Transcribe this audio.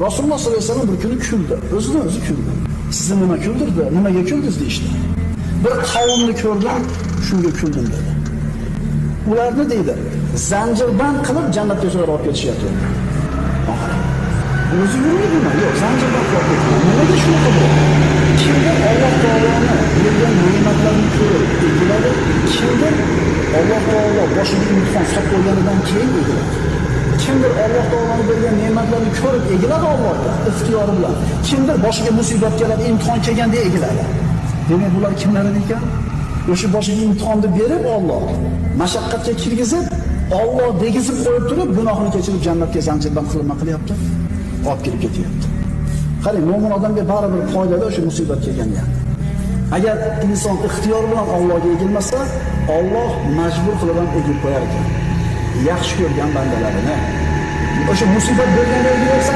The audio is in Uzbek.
Rasululloh sollallohu alayhi vasallam bir kuni kuldi. O'zidan o'zi kuldi. Sizni nima kuldirdi? Nimaga kuldingiz deyishdi. Bir qavmni ko'rdim, shunga kuldim dedi. Ularni deydi, zanjirband qilib jannatga so'rab olib ketishyapti. O'zi yurmaydimi? Yo'q, zanjirband qilib ketgan. Nimaga shunaqa bo'ldi? Kimdir Alloh taoloni bergan ne'matlarini ko'rib egiladi, kimdir Alloh taolo boshiga imtihon solib qo'yganidan keyin egiladi. Kimdir Alloh taoloni bergan ne'matlarni ko'rib egiladi Allohga ixtiyori bilan. Kimdir boshiga musibat keladi, imtihon kelganda egiladi. Demak, bular kimlar ekan? O'sha boshiga imtihonni berib Alloh mashaqqatga kirgizib, Alloh degizib qo'yib turib, gunohini kechirib jannatga zanjirband qilib nima qilyapti? Olib kirib ketyapti. Qarang, mo'min odamga baribir foydada o'sha musibat kelganda. Agar inson ixtiyori bilan Allohga egilmasa, Alloh majbur qilib ham egilib qo'yar ekan. Yaxshi ko'rgan bandalarini o'sha musibat berganda egilasan